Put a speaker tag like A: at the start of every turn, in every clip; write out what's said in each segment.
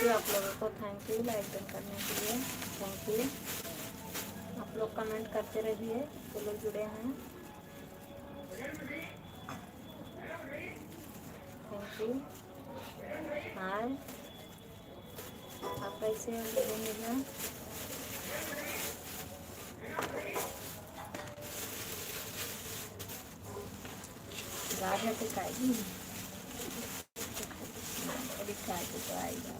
A: You आप लोगों को, थैंक यू लाइक डन करने के लिए, थैंक यू। आप लोग कमेंट करते रहिए जो लोग जुड़े हैं, थैंक यू। हाय, आप कैसे हैं? मुझे मिला गाज है तो खाएगी, खाए तो आएगा।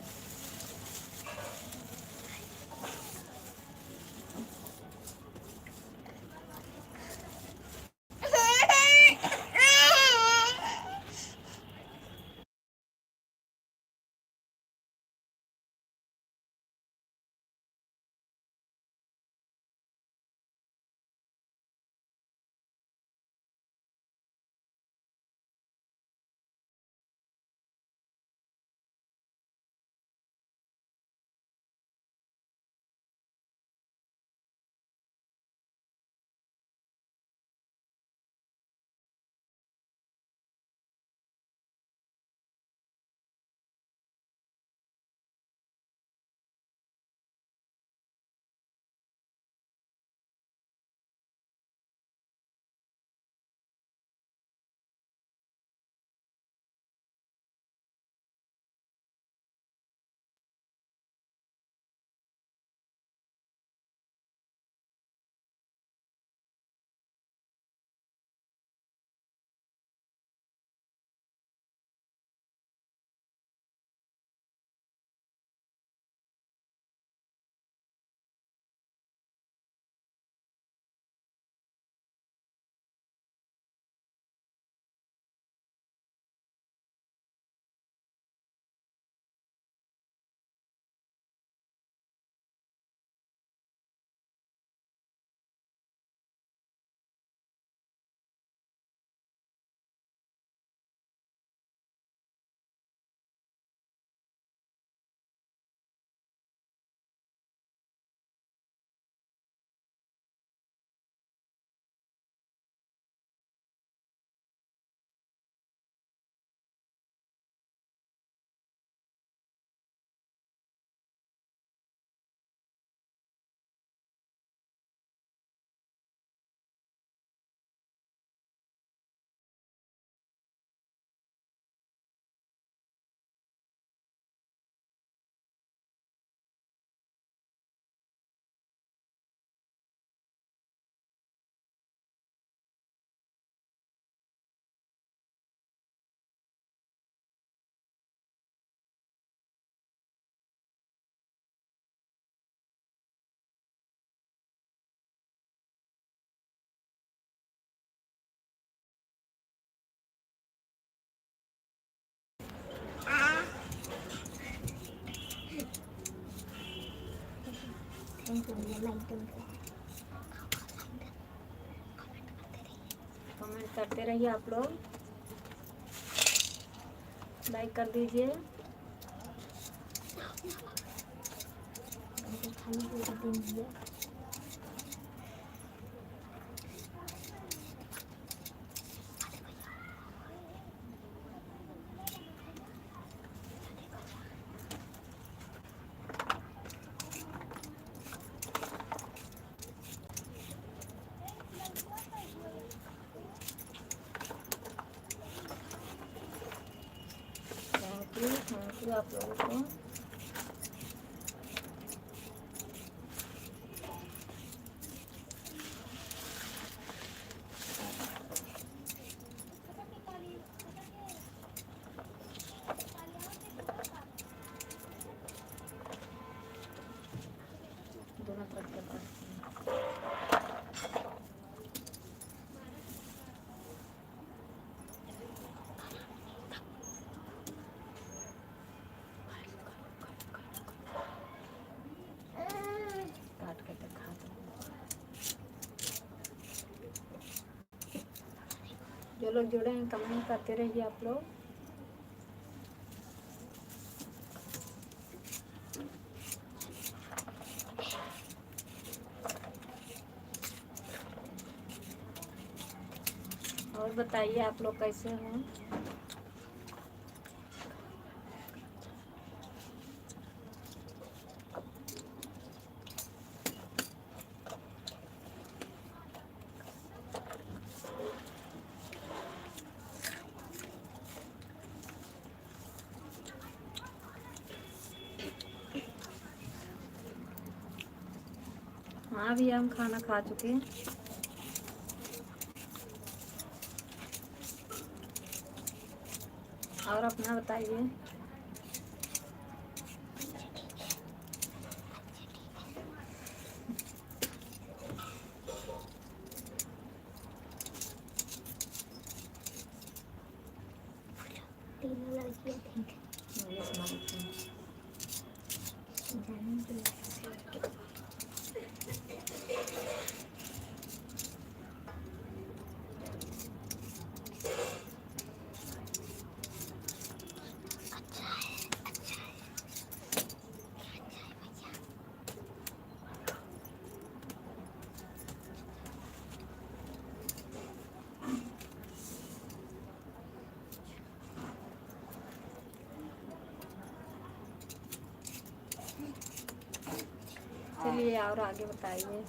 A: कमेंट करते रहिए आप लोग, लाइक कर दीजिए। थैंक यू आप लोगों को। दोनों तरफ के पास काट के दिखा दो। जो लोग जुड़े हैं कमेंट करते रहिए आप लोग। और बताइए आप लोग कैसे हैं? हाँ भैया, हम खाना खा चुके हैं। और अपना बताइए।
B: तीनों लड़कियाँ ठीक
A: ये तुम्हारी थी। चलिए और आगे बताइए।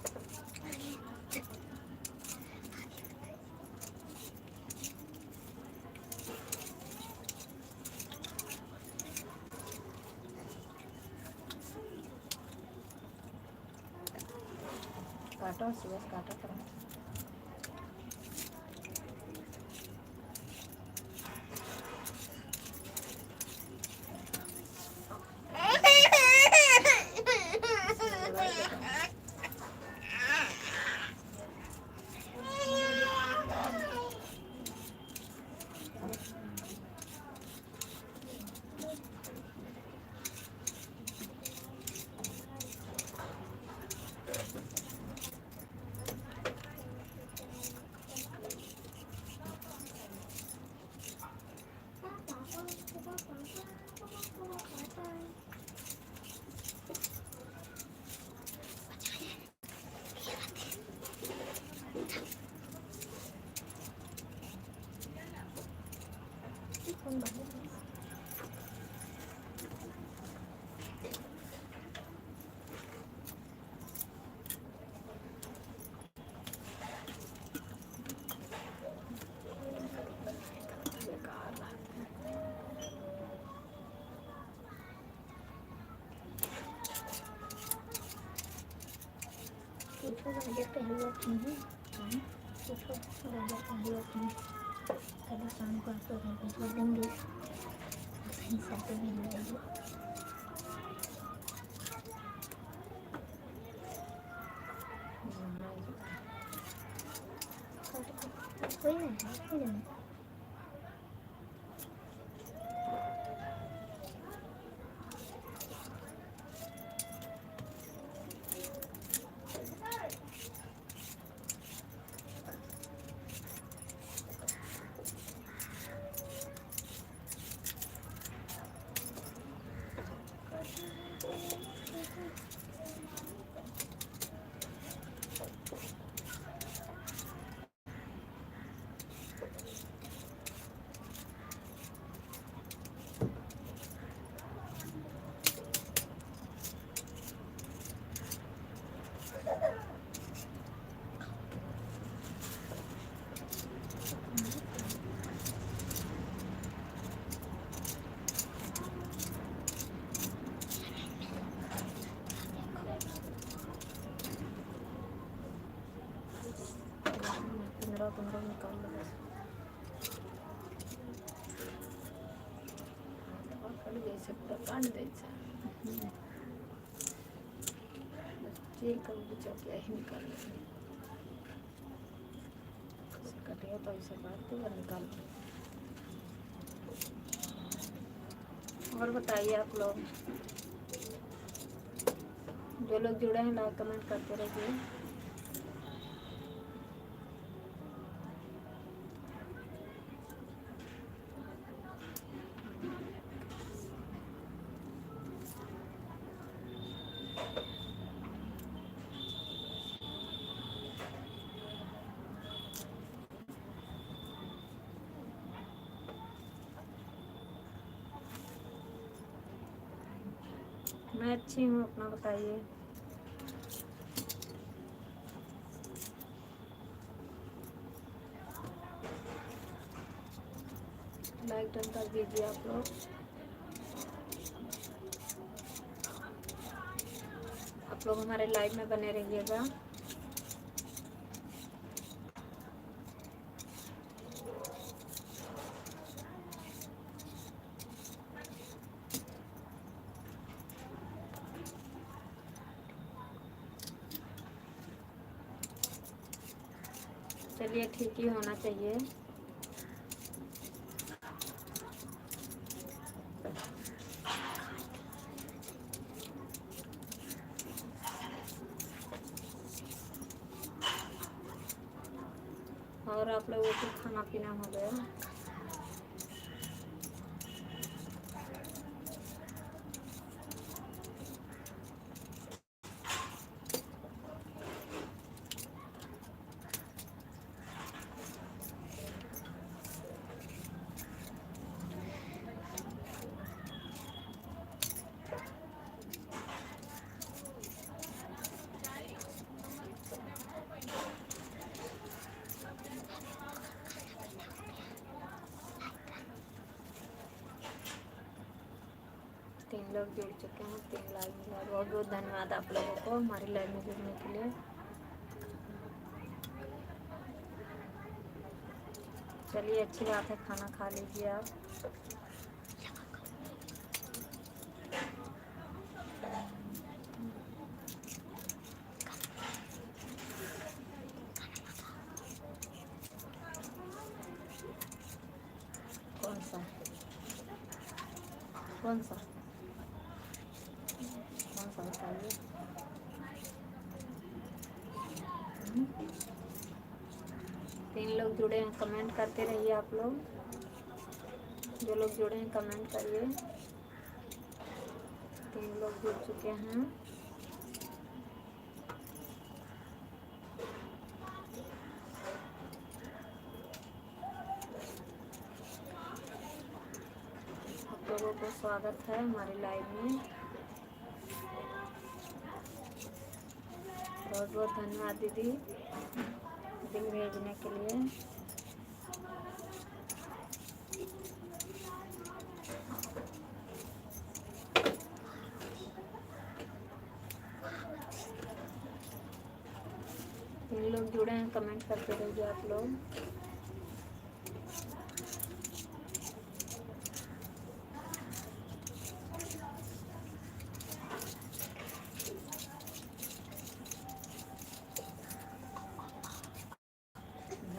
A: काटो, सुबह काटा करो।
B: कल शाम को आपको घर पे छोड़ देंगे, वहीं साथ में मिलेंगे। कोई नहीं।
A: तुम लोग निकाल लो बस। पकड़ जैसे पकड़ जैसे कभी चौकिया ही निकाल लो। कटिया तो ऐसे बात तो निकाल लो। और बताइए आप लोग, जो लोग जुड़े हैं लाइक कमेंट करते रहिए। मैं अच्छी हूँ, अपना बताइए। लाइक डन कर दीजिए आप लोग। आप लोग हमारे लाइव में बने रहिएगा। चलिए ठीक ही होना चाहिए। और आप लोगों को खाना पीना हो गया? तीन लोग जुड़ चुके हैं, 3 लाइव मिला। बहुत बहुत धन्यवाद आप लोगों को हमारी लाइव में जुड़ने के लिए। चलिए अच्छी बात है, खाना खा लीजिए आप। कौन सा कौन सा कौन सा बताइए। तीन लोग जुड़े हैं, कमेंट करते रहिए आप लोग। जो लोग जुड़े हैं कमेंट करिए। 3 लोग जुड़ चुके हैं। आप लोगों को स्वागत है हमारी लाइव में। बहुत बहुत धन्यवाद दीदी लिंक भेजने के लिए। तीन लोग जुड़े हैं, कमेंट करते रहिए आप लोग।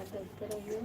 A: देखते रहिए।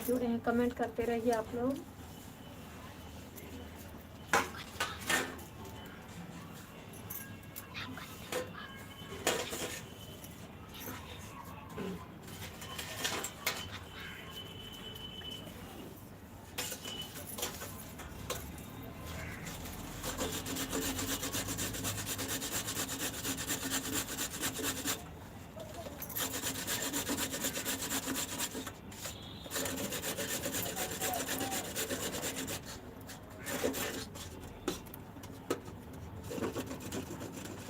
A: जुड़े हैं, कमेंट करते रहिए आप लोग।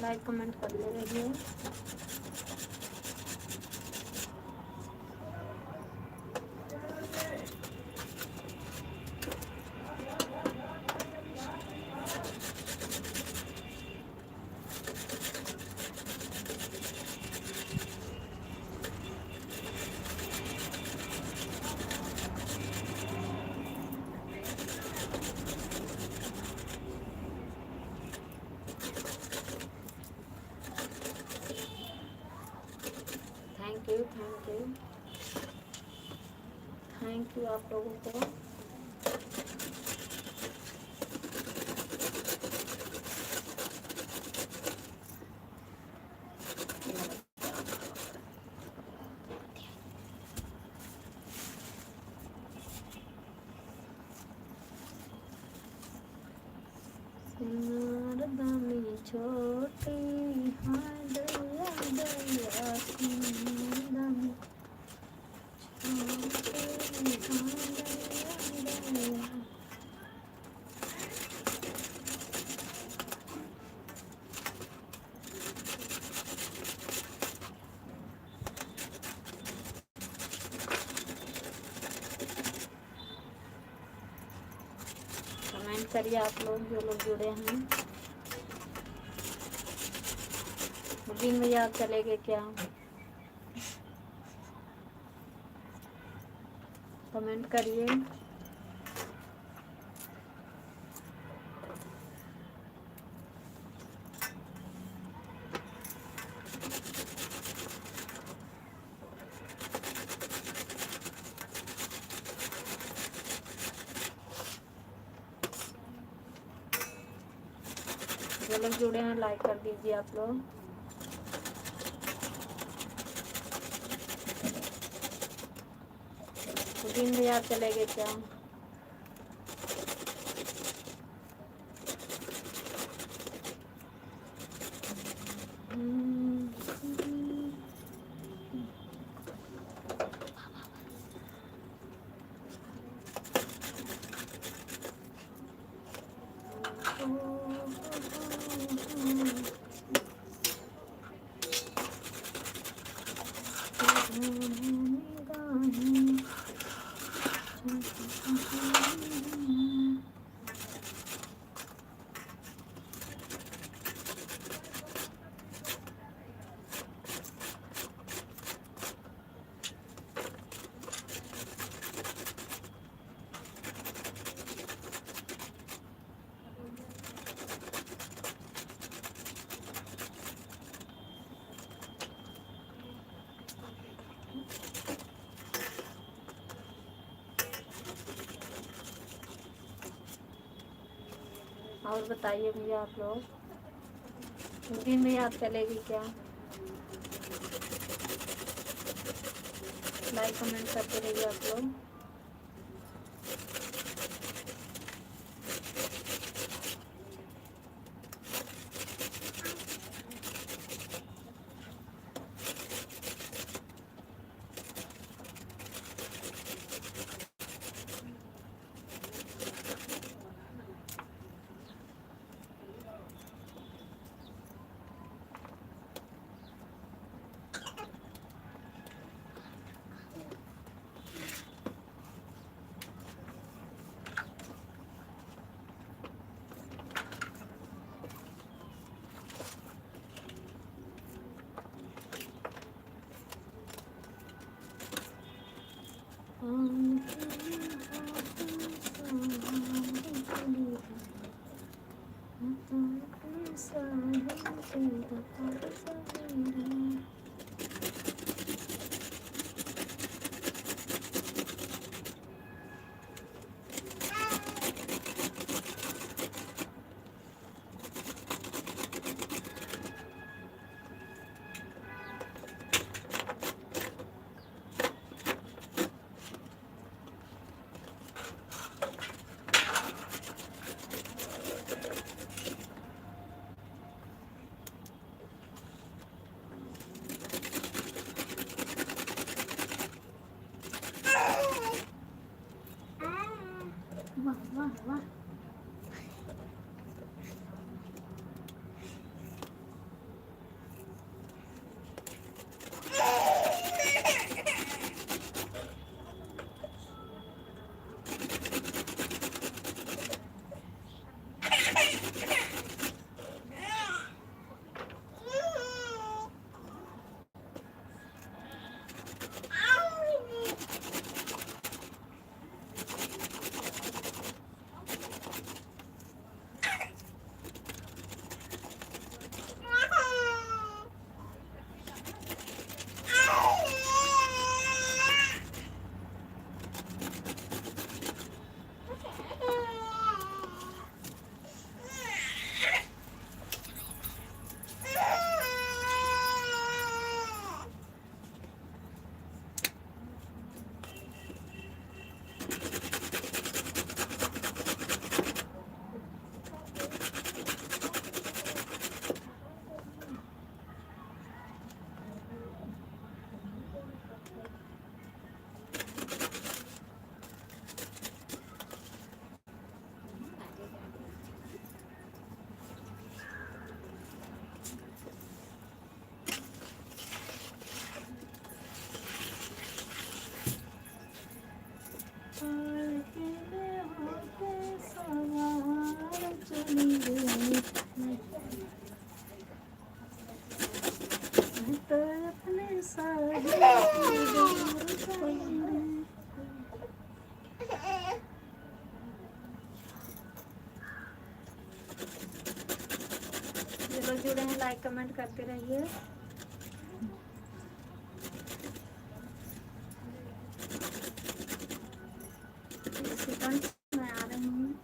A: लाइक कमेंट करते रहिए। थैंक यू आप लोगों को। छोटी हाँ दया दया सुंदर कमेंट करिए आप लोग जो लोग जुड़े हैं। मुबीन भैया आप चले गए क्या? कमेंट करिए। जो लोग जुड़े हैं लाइक कर दीजिए आप लोग। दिन भैया आप चले गए क्या? और बताइए भैया आप लोग। दिन में आप चलेगी क्या? लाइक कमेंट करते रहिए आप लोग। लोग जुड़े हैं लाइक कमेंट करते रहिए। सेकंड मैं आ रही हूँ।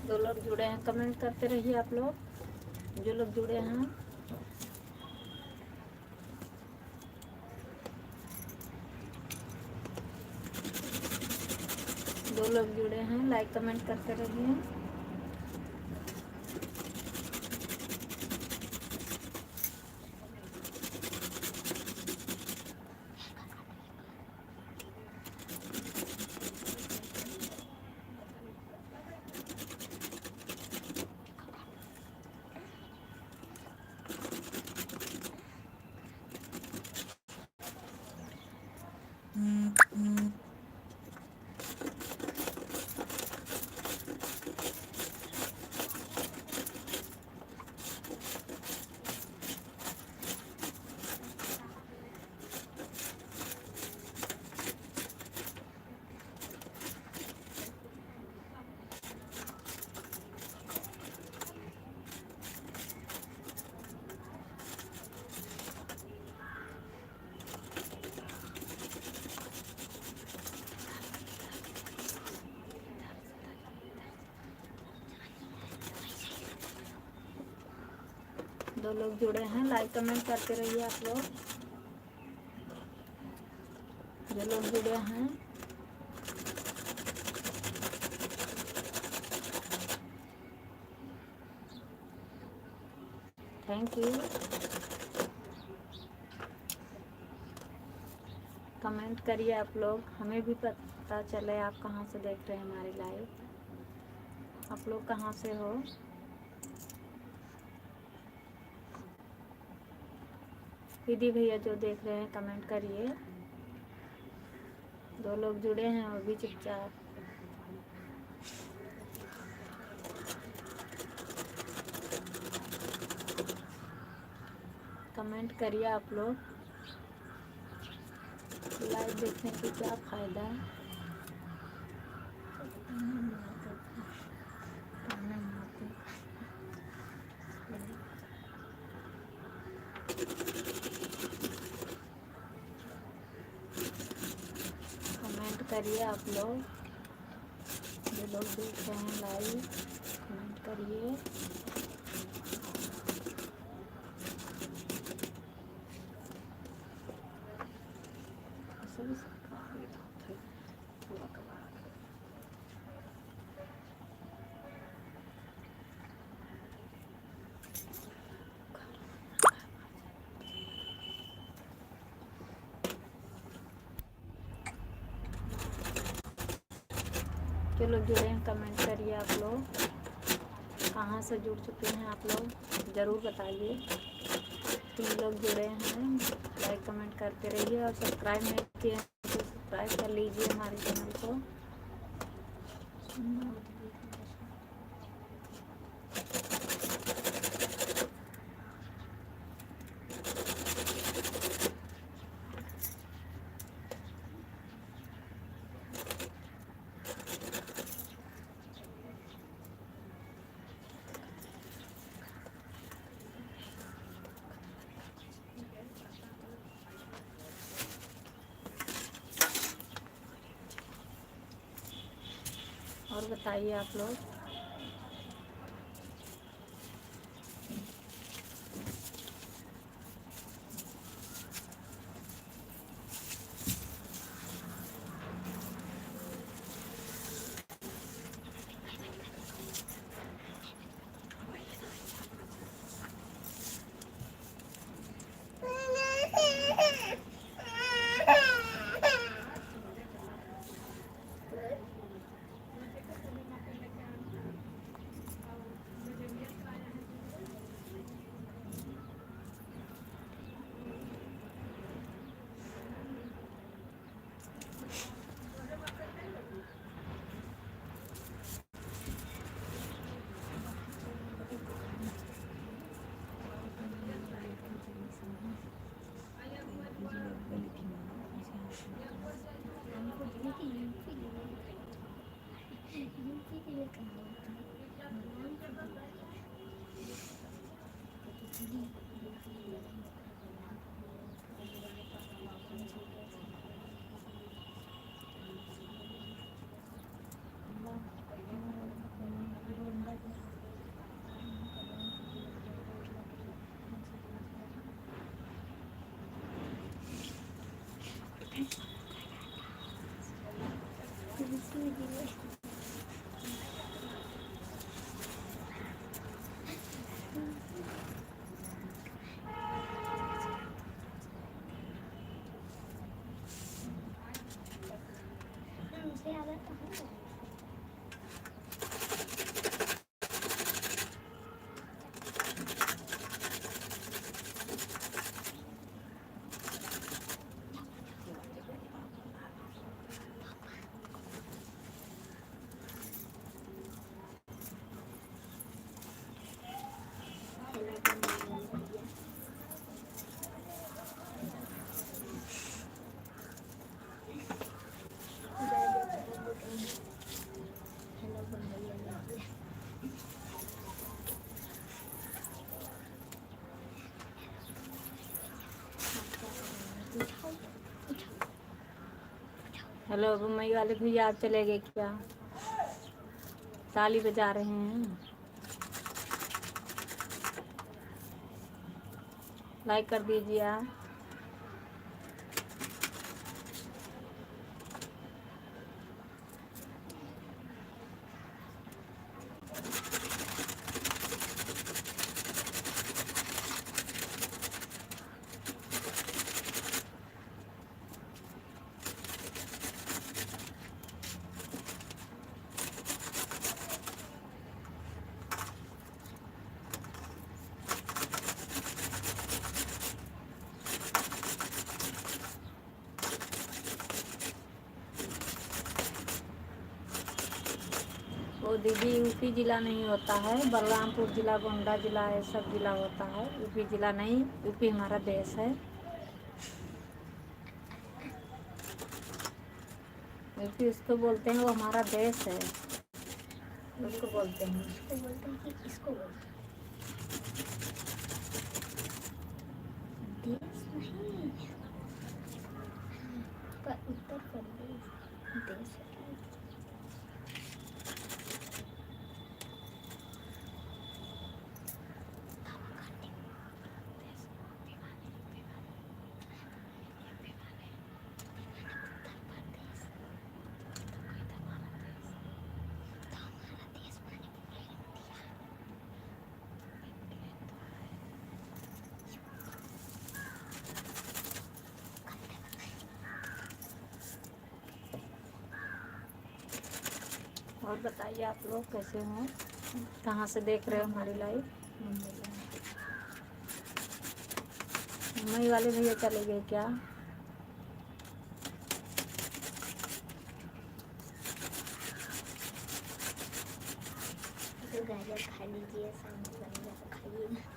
A: दो लोग जुड़े हैं, कमेंट करते रहिए आप लोग जो लोग जुड़े हैं। दो लोग जुड़े हैं, लाइक कमेंट करते रहिए। दो लोग जुड़े हैं, लाइक कमेंट करते रहिए आप लोग जो लोग जुड़े हैं। Thank you. कमेंट करिए आप लोग, हमें भी पता चले आप कहाँ से देख रहे हैं हमारी लाइव। आप लोग कहाँ से हो? दीदी भैया जो देख रहे हैं कमेंट करिए। दो लोग जुड़े हैं वो भी चुपचाप। कमेंट करिए आप लोग। लाइव देखने से क्या फ़ायदा है? कमेंट करिए आप लोग जो लोग देख रहे हैं लाइव, कमेंट करिए। जो लोग जुड़े हैं कमेंट करिए आप लोग। कहाँ से जुड़ चुके हैं आप लोग ज़रूर बताइए। 3 लोग जुड़े हैं, लाइक कमेंट करते रहिए और सब्सक्राइब नहीं किए हैं तो सब्सक्राइब कर लीजिए हमारे चैनल को। और बताइए आप लोग।
B: मुझे आदत है।
A: हेलो बम्बई वाले भैया, आप चले गए क्या? ताली बजा रहे हैं। लाइक कर दीजिए आप। वो दीदी, यूपी जिला नहीं होता है, बलरामपुर जिला, गोंडा जिला, ये सब जिला होता है। यूपी जिला नहीं, यूपी हमारा देश है। यूपी उसको बोलते हैं, वो हमारा देश है, उसको बोलते हैं।
B: इसको बोलते हैं कि इसको बोलते हैं देश नहीं, पर उत्तर प्रदेश देश है।
A: और बताइए आप लोग कैसे हो, कहाँ से देख रहे हो हमारी लाइव? मुंबई वाले भैया चले गए क्या?
B: तो गाजर खा लीजिए, सामने बनेगा तो खाइएगा।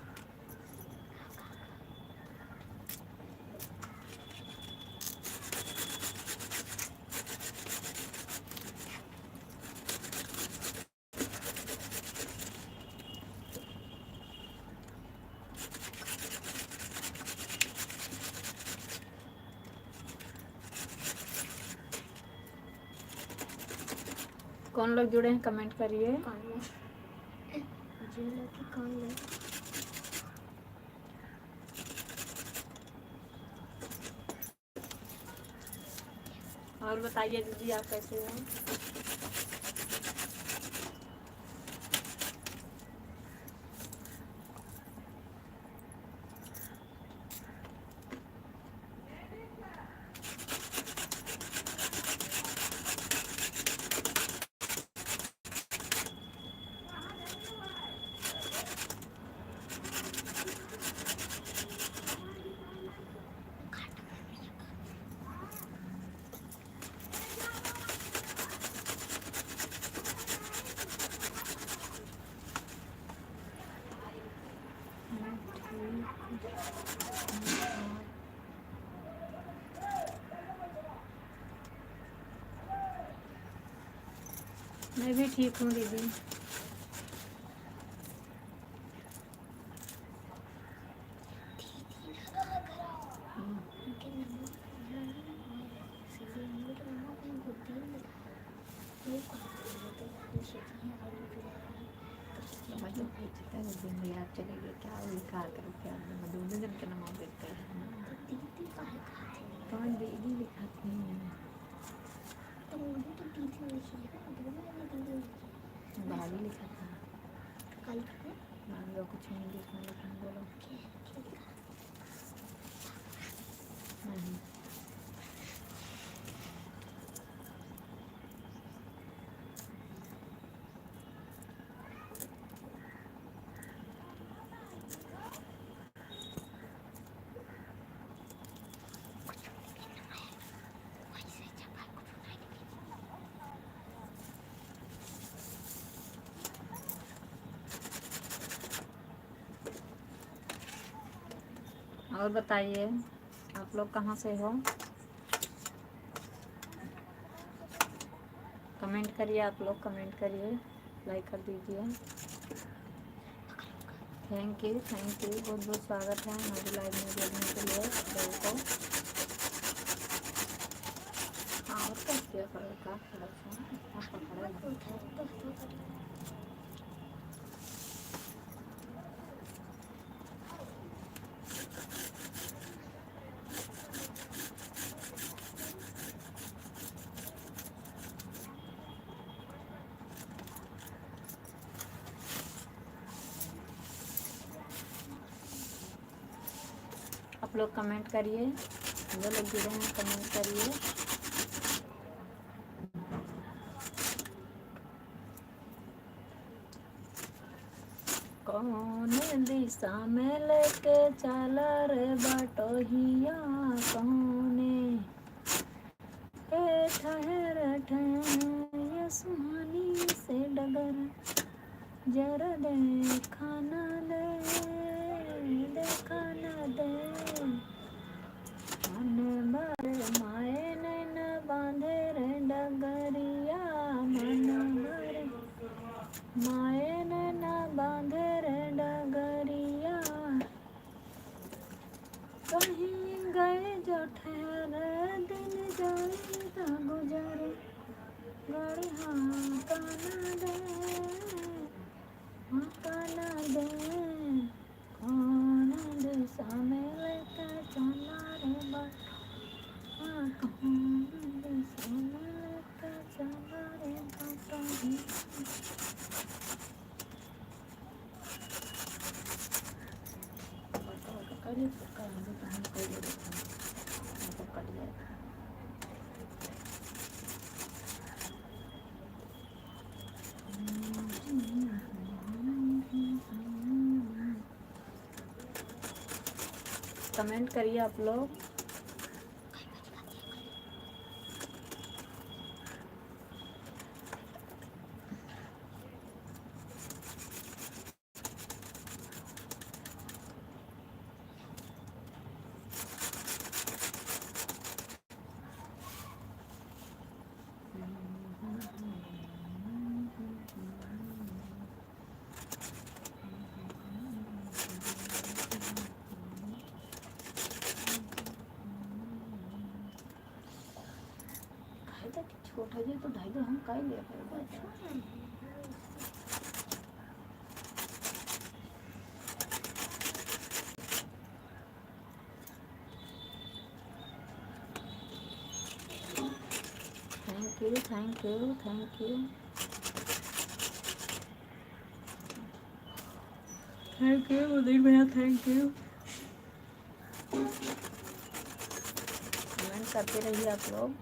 A: कौन लोग जुड़े हैं कमेंट करिए।
B: कौन लोग जो लोग कौन लोग
A: और बताइए दीदी, आप कैसे हो? मैं भी ठीक हूँ दीदी। आप चलेंगे क्या लिखा कर क्या दोनों जन के नाम देते हैं
B: दीदी का है खाते
A: कौन दीदी लिखाती हैं
B: तो मुझे तो दीदी लिखी है दोनों ने दीदी लिखी
A: भाभी लिखा था
B: कल का
A: मान लो कुछ इंग्लिश में लिखा बोलो
B: क्या लिखा
A: नहीं
B: वैसे छपा कुछ नहीं
A: और बताइए आप लोग कहाँ से हो कमेंट करिए आप लोग कमेंट करिए लाइक कर दीजिए थैंक यू बहुत बहुत स्वागत है हमारी लाइव में जुड़ने के लिए लोगों को हाँ और कैसे का थोड़ा सा आपका खड़ा है आप लोग कमेंट करिए जो लोग जुड़े हैं कमेंट करिए कौन दिशा में लेके चला रे बटोहिया कौने ठहर ये सुहानी से डगर जरा देखा न दे मन भर माए नैन बांधे रे डगरिया मन भर माए नैन बांधे रे डगरिया कहीं गए जो ठहरे दिन जाए गुजरे गाड़ी हाँ काना दे कौन दिशा में लेके चला रे कौन दिशा में लेके चला रे कमेंट करिए आप लोग छोटा जी तो ढाई हम का ले थैंक यू उदय भैया थैंक यू कमेंट करते रहिए आप लोग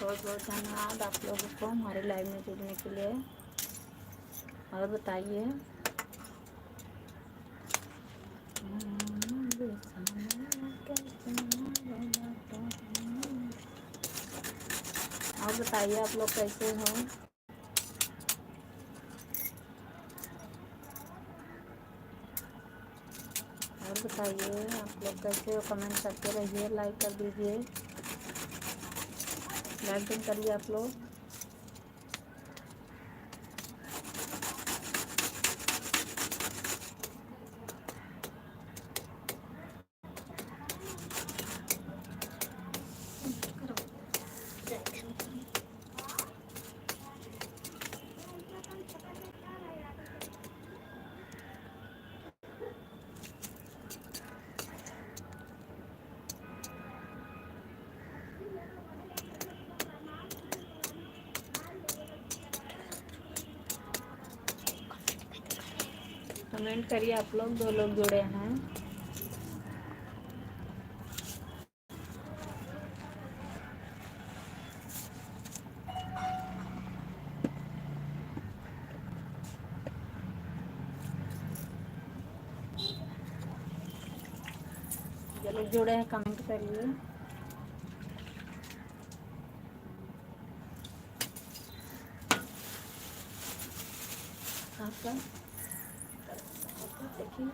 A: बहुत बहुत धन्यवाद आप लोगों को हमारे लाइव में जुड़ने के लिए और बताइए आप लोग कैसे हो बताइए आप लोग कैसे हो, कमेंट करते रहिए, लाइक कर दीजिए, लाइक भी करिए आप लोग। कमेंट करिए आप लोग, 2 लोग जुड़े हैं। जो लोग जुड़े हैं कमेंट करिए। आपका देखिए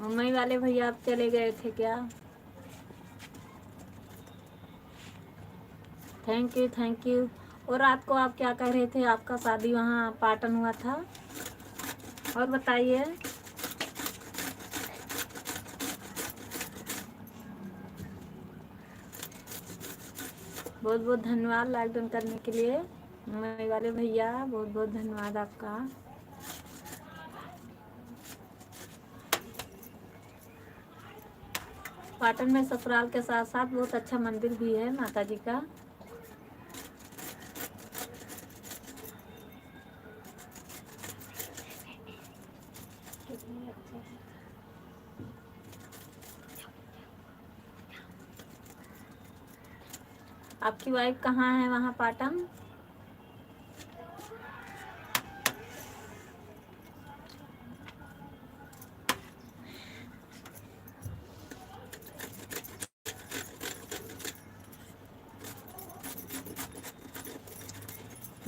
A: मुंबई वाले भैया आप चले गए थे क्या? Thank you thank you. और रात को आप क्या कह रहे थे, आपका शादी वहाँ पाटन हुआ था, और बताइए। बहुत बहुत धन्यवाद लाइक डन करने के लिए मुंबई वाले भैया, बहुत बहुत धन्यवाद आपका। पाटन में ससुराल के साथ साथ बहुत अच्छा मंदिर भी है माता जी का। आपकी वाइफ कहाँ है वहाँ पाटन?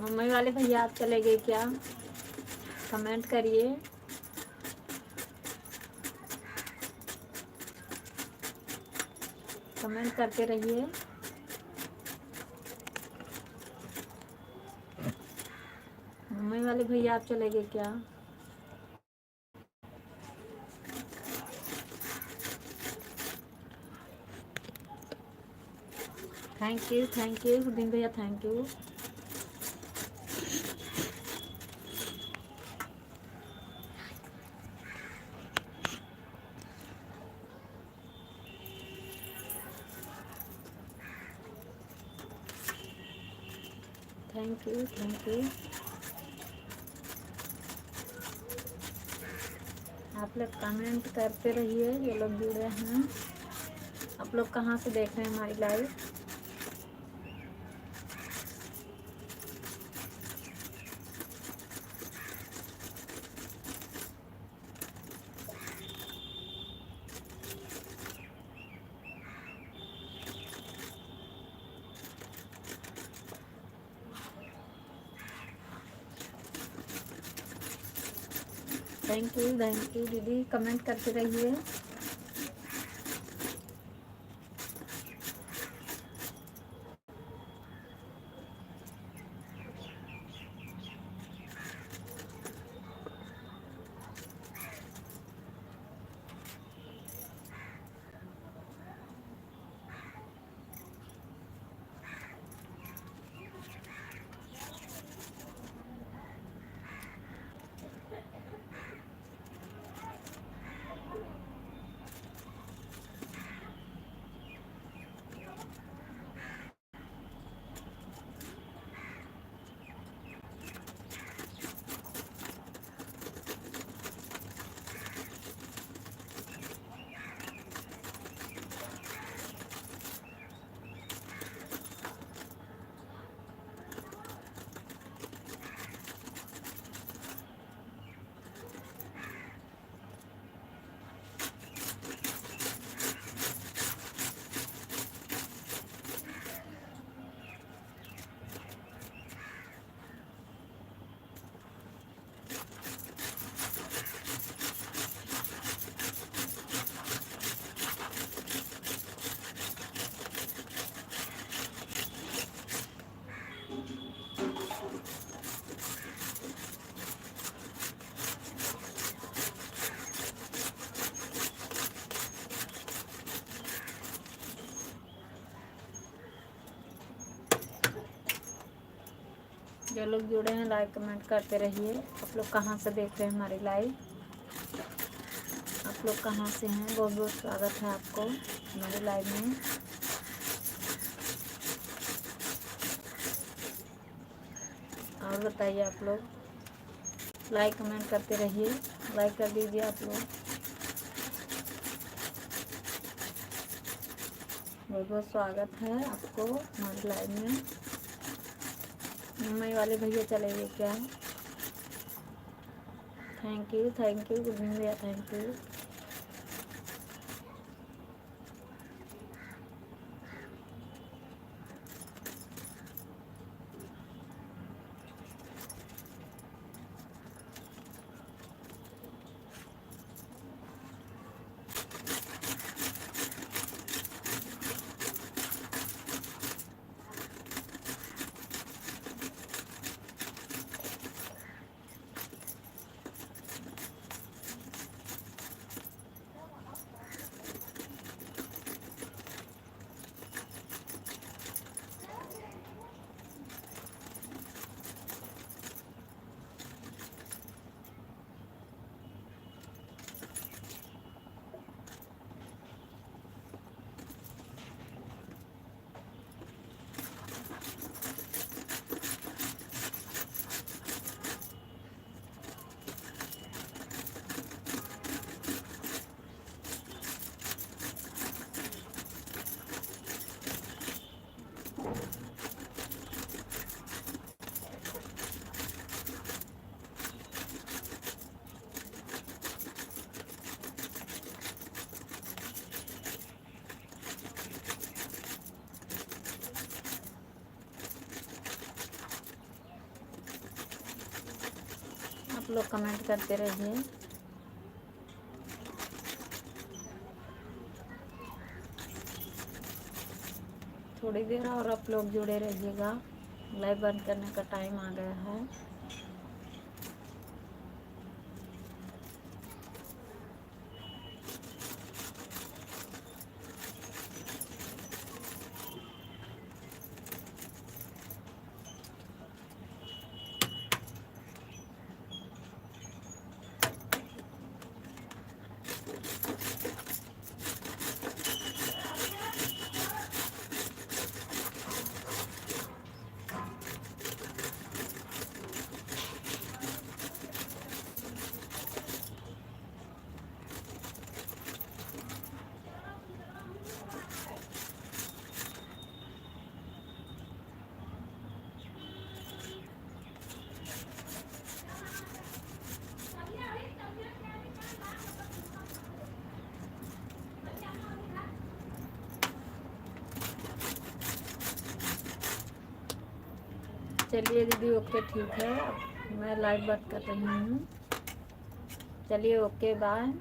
A: मुंबई वाले भैया आप चले गए क्या? कमेंट करिए। कमेंट करते रहिए। मुंबई वाले भैया आप चले गए क्या? थैंक यू गुरदीन भैया, थैंक यू। Thank you. आप लोग कमेंट करते रहिए, ये लोग जुड़े हैं। आप लोग कहाँ से देख रहे हैं हमारी लाइव? थैंक यू दीदी, कमेंट करते रहिए। जो लोग जुड़े हैं लाइक कमेंट करते रहिए। आप लोग कहाँ से देख रहे हैं हमारी लाइव, आप लोग कहाँ से हैं, बहुत बहुत स्वागत है आपको हमारी लाइव में। और बताइए, आप लोग लाइक कमेंट करते रहिए, लाइक कर दीजिए आप लोग। बहुत बहुत स्वागत है आपको हमारी लाइव में। मुंबई वाले भैया चले गए क्या? थैंक यू गुड इवनिंग भैया, थैंक यू। आप लोग कमेंट करते रहिए। थोड़ी देर और आप लोग जुड़े रहिएगा, लाइव बंद करने का टाइम आ गया है। चलिए दीदी, ओके ठीक है, अब मैं लाइव बंद कर रही हूँ। चलिए ओके बाय।